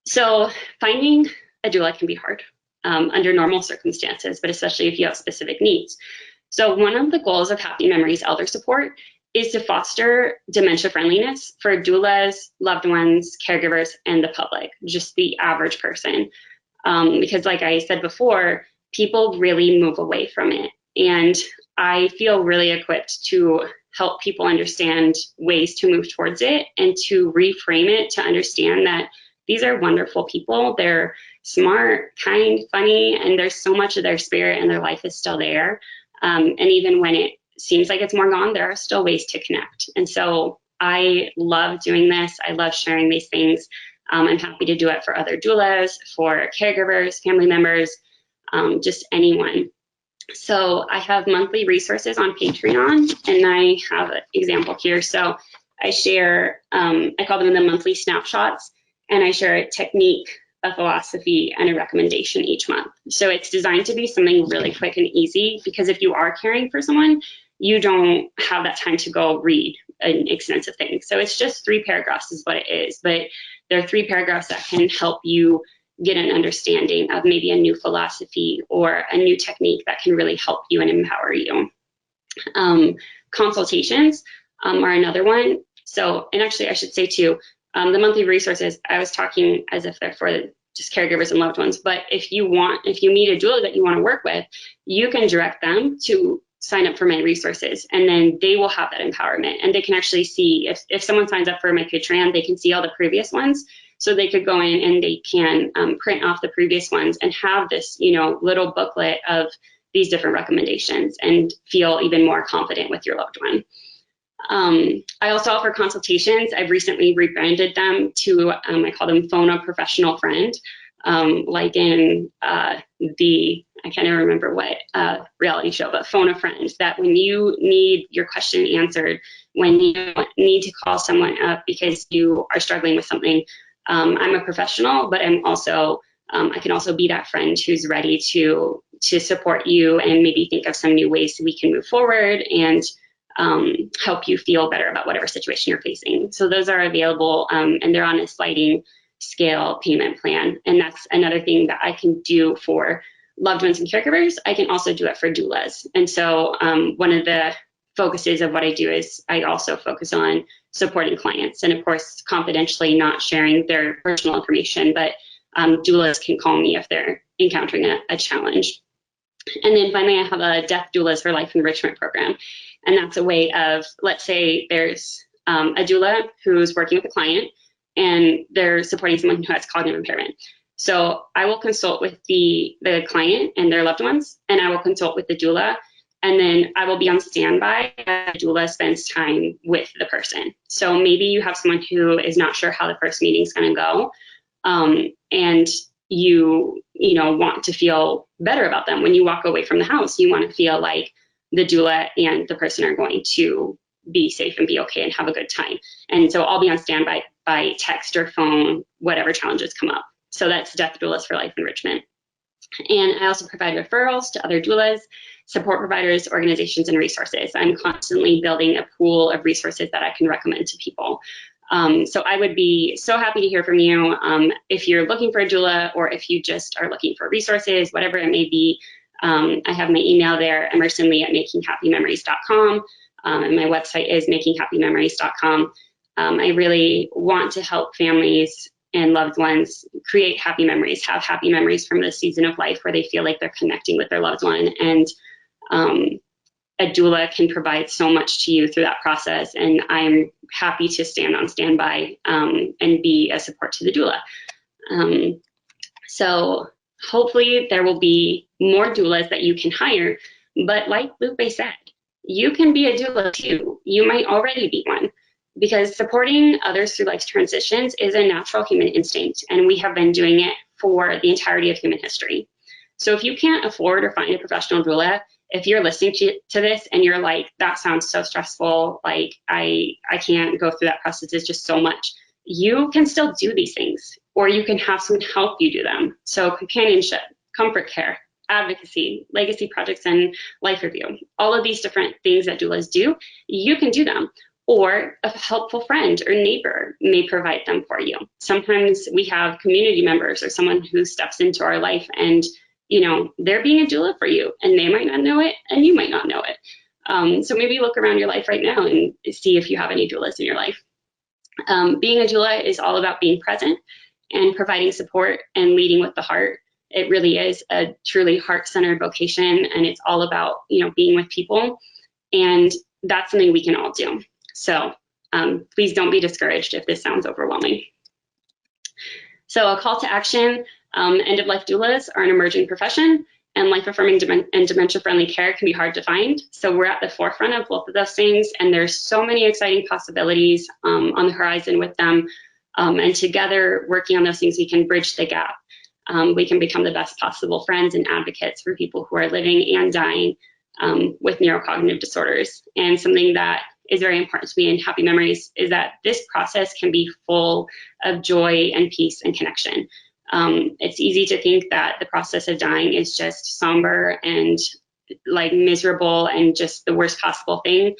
So finding a doula can be hard under normal circumstances, but especially if you have specific needs. So one of the goals of Happy Memories Elder Support is to foster dementia friendliness for doulas, loved ones, caregivers, and the public, just the average person. Because like I said before, people really move away from it. And I feel really equipped to help people understand ways to move towards it and to reframe it to understand that these are wonderful people. They're smart, kind, funny, and there's so much of their spirit and their life is still there. And even when it seems like it's more gone, there are still ways to connect. And so I love doing this. I love sharing these things. I'm happy to do it for other doulas, for caregivers, family members, just anyone. So I have monthly resources on Patreon, and I have an example here. So I share, I call them the monthly snapshots, and I share a technique, a philosophy, and a recommendation each month. So it's designed to be something really quick and easy, because if you are caring for someone, you don't have that time to go read an extensive thing. So it's just 3 paragraphs is what it is, but there are 3 paragraphs that can help you get an understanding of maybe a new philosophy or a new technique that can really help you and empower you. Consultations are another one. So, and actually I should say too, the monthly resources, I was talking as if they're for just caregivers and loved ones, but if you meet a doula that you want to work with, you can direct them to sign up for my resources, and then they will have that empowerment, and they can actually see, if someone signs up for my Patreon, they can see all the previous ones. So they could go in and they can print off the previous ones and have this, little booklet of these different recommendations and feel even more confident with your loved one. I also offer consultations. I've recently rebranded them to, I call them Phone a Professional Friend, like in I can't even remember what reality show, but Phone a Friend, that when you need your question answered, when you need to call someone up because you are struggling with something, I'm a professional, but I'm also, I can also be that friend who's ready to support you and maybe think of some new ways we can move forward and help you feel better about whatever situation you're facing. So those are available, and they're on a sliding scale payment plan. And that's another thing that I can do for loved ones and caregivers. I can also do it for doulas. And so one of the focuses of what I do is I also focus on supporting clients, and of course, confidentially not sharing their personal information, but doulas can call me if they're encountering a challenge. And then finally, I have a Death Doulas for Life Enrichment program. And that's a way of, let's say there's a doula who's working with a client and they're supporting someone who has cognitive impairment. So I will consult with the client and their loved ones, and I will consult with the doula, and then I will be on standby as the doula spends time with the person. So maybe you have someone who is not sure how the first meeting is going to go, and you want to feel better about them. When you walk away from the house, you want to feel like the doula and the person are going to be safe and be okay and have a good time. And so I'll be on standby by text or phone, whatever challenges come up. So that's Death Doulas for Life Enrichment. And I also provide referrals to other doulas, support providers, organizations, and resources. I'm constantly building a pool of resources that I can recommend to people. So I would be so happy to hear from you. If you're looking for a doula, or if you just are looking for resources, whatever it may be, I have my email there, emersonlee@makinghappymemories.com, and my website is makinghappymemories.com. I really want to help families and loved ones create happy memories, have happy memories from this season of life where they feel like they're connecting with their loved one. And a doula can provide so much to you through that process. And I'm happy to stand on standby and be a support to the doula. So hopefully there will be more doulas that you can hire. But like Lupe said, you can be a doula too. You might already be one, because supporting others through life's transitions is a natural human instinct, and we have been doing it for the entirety of human history. So if you can't afford or find a professional doula, if you're listening to this and you're like, that sounds so stressful, like I can't go through that process, it's just so much, you can still do these things, or you can have someone help you do them. So companionship, comfort care, advocacy, legacy projects, and life review, all of these different things that doulas do, you can do them. Or a helpful friend or neighbor may provide them for you. Sometimes we have community members or someone who steps into our life and, they're being a doula for you, and they might not know it and you might not know it. So maybe look around your life right now and see if you have any doulas in your life. Being a doula is all about being present and providing support and leading with the heart. It really is a truly heart-centered vocation, and it's all about, being with people. And that's something we can all do. So please don't be discouraged if this sounds overwhelming. So a call to action, end-of-life doulas are an emerging profession, and life-affirming and dementia-friendly care can be hard to find. So we're at the forefront of both of those things, and there's so many exciting possibilities on the horizon with them. And together, working on those things, we can bridge the gap. We can become the best possible friends and advocates for people who are living and dying with neurocognitive disorders. And something that is very important to me in Happy Memories is that this process can be full of joy and peace and connection. It's easy to think that the process of dying is just somber and like miserable and just the worst possible thing.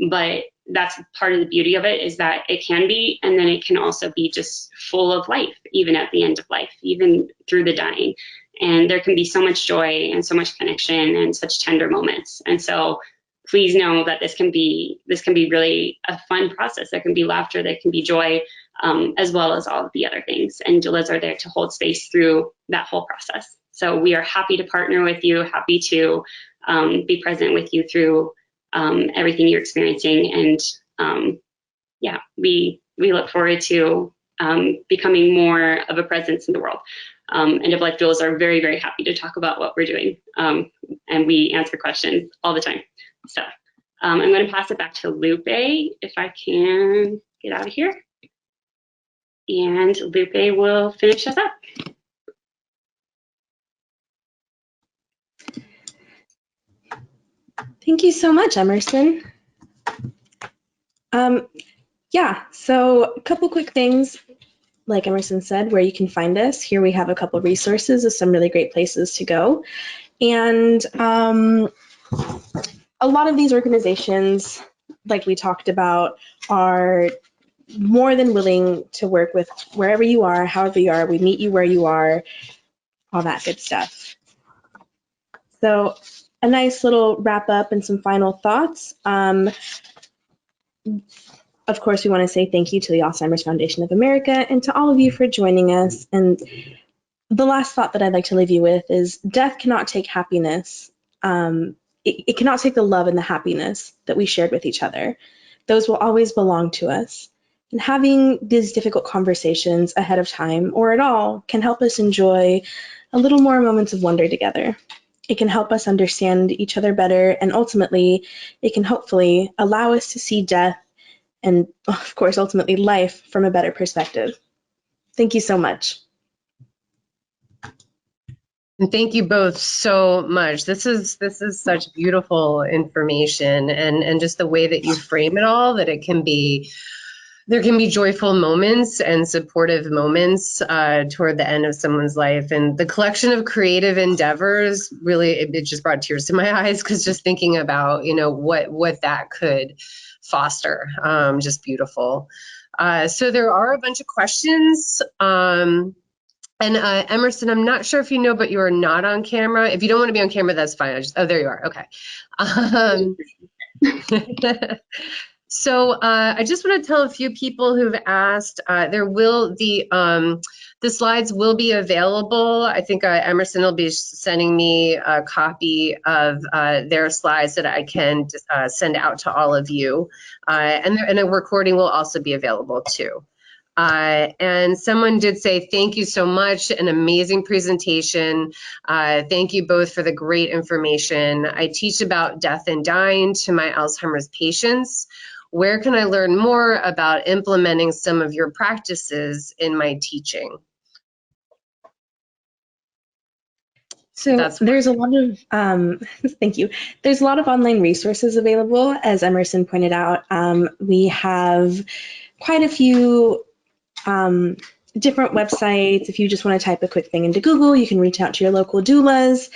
But that's part of the beauty of it, is that it can be, and then it can also be just full of life, even at the end of life, even through the dying. And there can be so much joy and so much connection and such tender moments. And so please know that this can be really a fun process. There can be laughter, there can be joy, as well as all of the other things. And doulas are there to hold space through that whole process. So we are happy to partner with you, happy to be present with you through everything you're experiencing. And yeah, we look forward to becoming more of a presence in the world. End-of-life doulas are very, very happy to talk about what we're doing. And we answer questions all the time. So I'm going to pass it back to Lupe if I can get out of here. And Lupe will finish us up. Thank you so much, Emerson. Yeah, so a couple quick things, like Emerson said, where you can find us. Here we have a couple resources of some really great places to go. And a lot of these organizations, like we talked about, are more than willing to work with wherever you are, however you are. We meet you where you are, all that good stuff. So a nice little wrap up and some final thoughts. Of course, we want to say thank you to the Alzheimer's Foundation of America and to all of you for joining us. And the last thought that I'd like to leave you with is death cannot take happiness. It cannot take the love and the happiness that we shared with each other. Those will always belong to us. And having these difficult conversations ahead of time or at all can help us enjoy a little more moments of wonder together. It can help us understand each other better, and ultimately, it can hopefully allow us to see death and, of course, ultimately life from a better perspective. Thank you so much. And thank you both so much. This is such beautiful information, and just the way that you frame it all, that it can be, there can be joyful moments and supportive moments toward the end of someone's life. And the collection of creative endeavors, really, it just brought tears to my eyes, because just thinking about, you know, what that could foster, just beautiful. So there are a bunch of questions. And Emerson, I'm not sure if you know, but you are not on camera. If you don't want to be on camera, that's fine. Oh, there you are. Okay. So I just want to tell a few people who've asked. The slides will be available. I think Emerson will be sending me a copy of their slides that I can send out to all of you. And a recording will also be available too. And someone did say, thank you so much, an amazing presentation. Thank you both for the great information. I teach about death and dying to my Alzheimer's patients. Where can I learn more about implementing some of your practices in my teaching? So there's a lot of, thank you. There's a lot of online resources available. As Emerson pointed out, we have quite a few different websites. If you just want to type a quick thing into Google, you can reach out to your local doulas.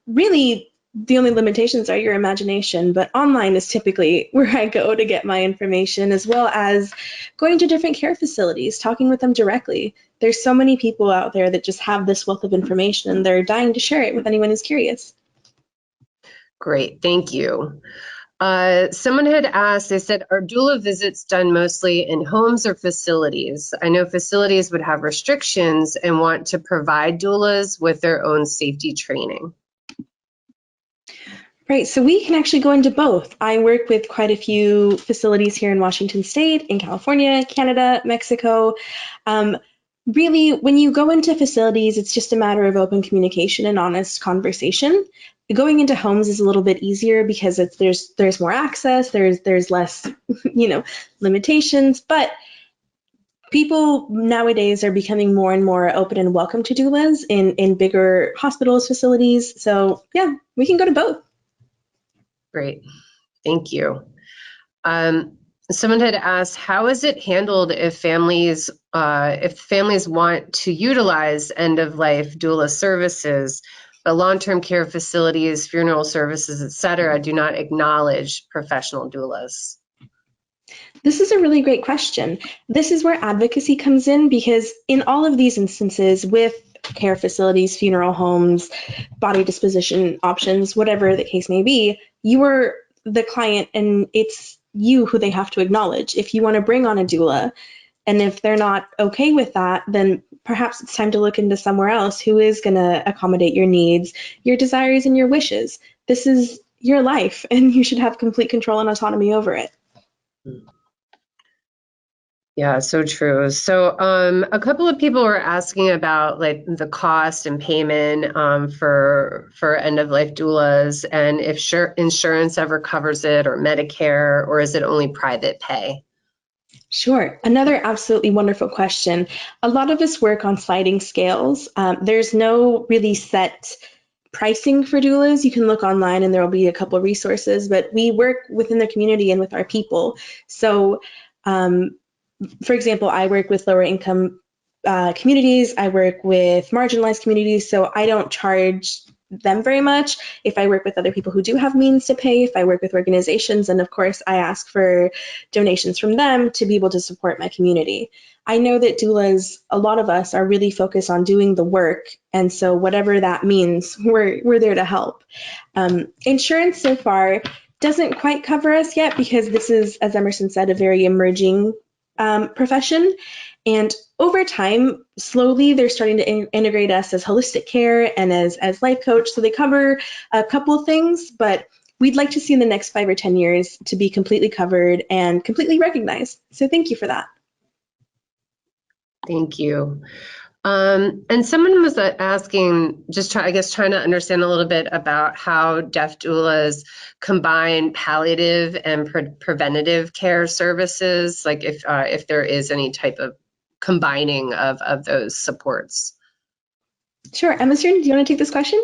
Really, the only limitations are your imagination, but online is typically where I go to get my information, as well as going to different care facilities, talking with them directly. There's so many people out there that just have this wealth of information, and they're dying to share it with anyone who's curious. Great, thank you. Someone had asked, they said, are doula visits done mostly in homes or facilities? I know facilities would have restrictions and want to provide doulas with their own safety training. Right, so we can actually go into both. I work with quite a few facilities here in Washington State, in California, Canada, Mexico. Really, when you go into facilities, it's just a matter of open communication and honest conversation. Going into homes is a little bit easier because there's more access, there's less, limitations, but people nowadays are becoming more and more open and welcome to doulas in bigger hospitals, facilities. So yeah, we can go to both. Great, thank you. Someone had asked, how is it handled if families want to utilize end-of-life doula services, but long-term care facilities, funeral services, etc., do not acknowledge professional doulas? This is a really great question. This is where advocacy comes in, because in all of these instances with care facilities, funeral homes, body disposition options, whatever the case may be, you are the client and it's you who they have to acknowledge. If you want to bring on a doula, and if they're not okay with that, then perhaps it's time to look into somewhere else who is going to accommodate your needs, your desires, and your wishes. This is your life, and you should have complete control and autonomy over it. Yeah, so true. So a couple of people were asking about like the cost and payment for end-of-life doulas, and if insurance ever covers it, or Medicare, or is it only private pay? Sure. Another absolutely wonderful question. A lot of us work on sliding scales. There's no really set pricing for doulas. You can look online and there will be a couple of resources, but we work within the community and with our people. So, for example, I work with lower income communities. I work with marginalized communities, so I don't charge them very much. If I work with other people who do have means to pay, if I work with organizations, and of course I ask for donations from them to be able to support my community. I know that doulas, a lot of us are really focused on doing the work, and so whatever that means, we're there to help. Insurance so far doesn't quite cover us yet, because this is, as Emerson said, a very emerging profession. And over time, slowly, they're starting to integrate us as holistic care and as life coach. So they cover a couple things, but we'd like to see in the next 5 or 10 years to be completely covered and completely recognized. So thank you for that. Thank you. And someone was asking, trying to understand a little bit about how deaf doulas combine palliative and preventative care services, like if there is any type of combining of those supports. Sure. Emerson, do you want to take this question?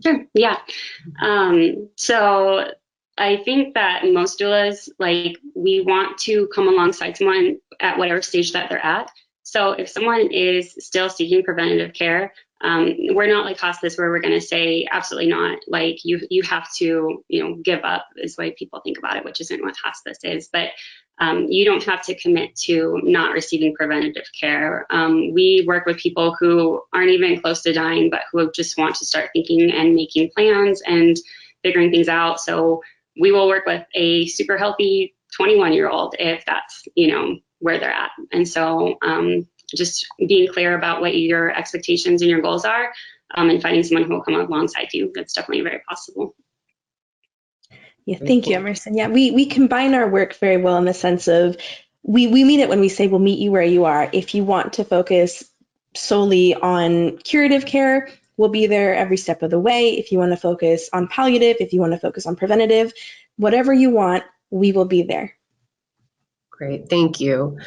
Sure, yeah. So I think that most doulas, we want to come alongside someone at whatever stage that they're at. So if someone is still seeking preventative care, we're not like hospice where we're going to say absolutely not. Like you have to, give up is the way people think about it, which isn't what hospice is. But you don't have to commit to not receiving preventative care. We work with people who aren't even close to dying, but who just want to start thinking and making plans and figuring things out. So we will work with a super healthy 21-year-old if that's, where they're at. And so just being clear about what your expectations and your goals are, and finding someone who will come alongside you, that's definitely very possible. Yeah, thank you, Emerson. Yeah, we combine our work very well in the sense of we mean it when we say we'll meet you where you are. If you want to focus solely on curative care, we'll be there every step of the way. If you want to focus on palliative, if you want to focus on preventative, whatever you want, we will be there. Great, thank you.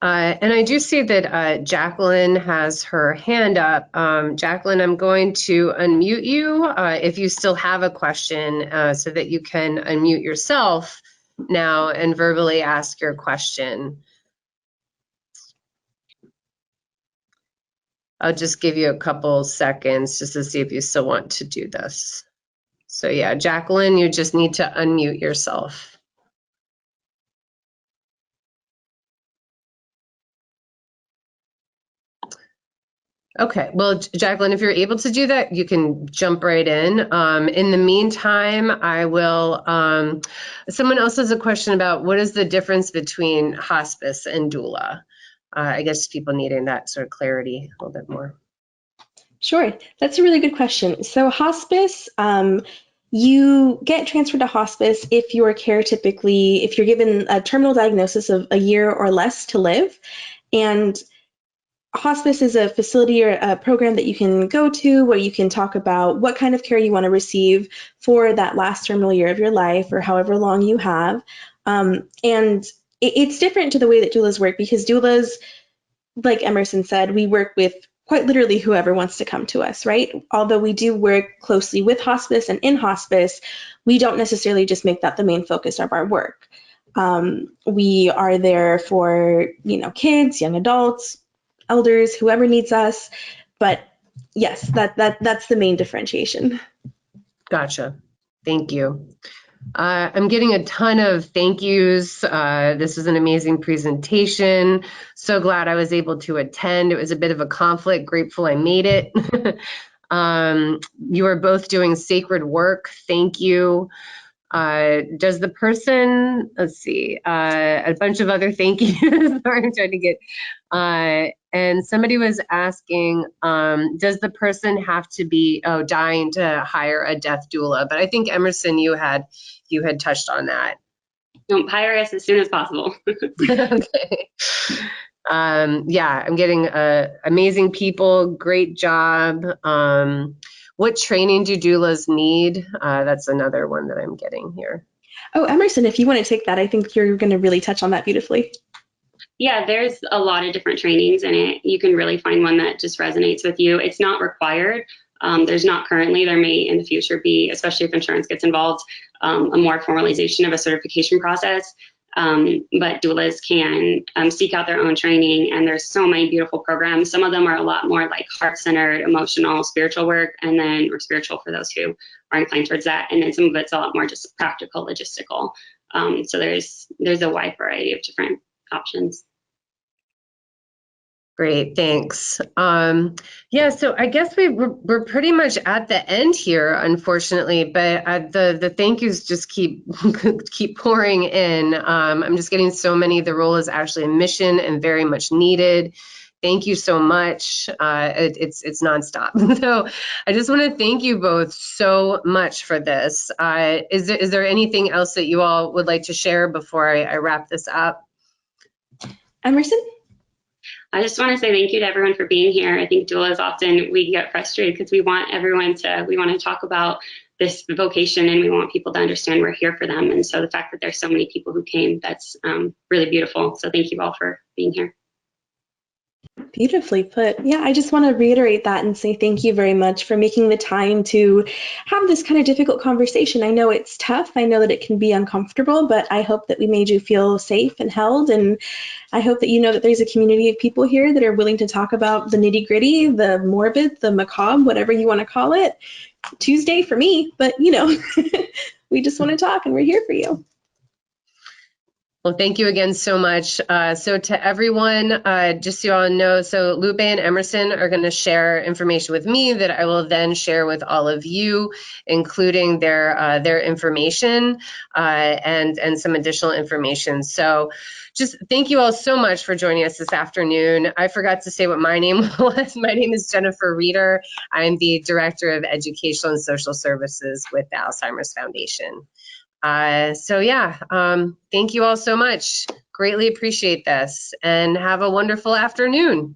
And I do see that Jacqueline has her hand up. Jacqueline, I'm going to unmute you if you still have a question so that you can unmute yourself now and verbally ask your question. I'll just give you a couple seconds just to see if you still want to do this. So yeah, Jacqueline, you just need to unmute yourself. Okay, well, Jacqueline, if you're able to do that, you can jump right in. In the meantime, I will, someone else has a question about what is the difference between hospice and doula? I guess people needing that sort of clarity a little bit more. Sure, that's a really good question. So hospice, You get transferred to hospice if your care typically, if you're given a terminal diagnosis of a year or less to live. And hospice is a facility or a program that you can go to where you can talk about what kind of care you want to receive for that last terminal year of your life or however long you have. And it's different to the way that doulas work, because doulas, like Emerson said, we work with quite literally whoever wants to come to us, right? Although we do work closely with hospice and in hospice, we don't necessarily just make that the main focus of our work. We are there for, kids, young adults, elders, whoever needs us. But yes, that's the main differentiation. Gotcha. Thank you. I'm getting a ton of thank yous. This was an amazing presentation. So glad I was able to attend. It was a bit of a conflict. Grateful I made it. You are both doing sacred work. Thank you. Does the person, let's see, a bunch of other thank yous. Sorry, I'm trying to get, and somebody was asking, does the person have to be dying to hire a death doula? But I think Emerson, you had touched on that. Don't hire us as soon as possible. Okay. Yeah, I'm getting amazing people. Great job. What training do doulas need? That's another one that I'm getting here. Oh, Emerson, if you want to take that, I think you're going to really touch on that beautifully. Yeah, there's a lot of different trainings in it. You can really find one that just resonates with you. It's not required. There's not currently. There may in the future be, especially if insurance gets involved, a more formalization of a certification process. But doulas can seek out their own training, and there's so many beautiful programs. Some of them are a lot more like heart-centered, emotional, spiritual work, and then, or spiritual for those who are inclined towards that. And then some of it's a lot more just practical, logistical. So there's a wide variety of different options. Great, thanks. Yeah, so I guess we're pretty much at the end here, unfortunately, but the thank yous just keep pouring in. I'm just getting so many. The role is actually a mission and very much needed. Thank you so much. It's nonstop. So I just want to thank you both so much for this. Is there anything else that you all would like to share before I wrap this up? Emerson? I just want to say thank you to everyone for being here. I think doulas often, we get frustrated because we want to talk about this vocation, and we want people to understand we're here for them. And so the fact that there's so many people who came, that's really beautiful. So thank you all for being here. Beautifully put. Yeah, I just want to reiterate that and say thank you very much for making the time to have this kind of difficult conversation. I know it's tough. I know that it can be uncomfortable, but I hope that we made you feel safe and held. And I hope that you know that there's a community of people here that are willing to talk about the nitty-gritty, the morbid, the macabre, whatever you want to call it. Tuesday for me, but we just want to talk, and we're here for you. Well, thank you again so much. So to everyone, just so you all know, so Lupe and Emerson are going to share information with me that I will then share with all of you, including their information and some additional information. So just thank you all so much for joining us this afternoon. I forgot to say what my name was. My name is Jennifer Reeder. I'm the Director of Educational and Social Services with the Alzheimer's Foundation. So yeah, thank you all so much. Greatly appreciate this, and have a wonderful afternoon.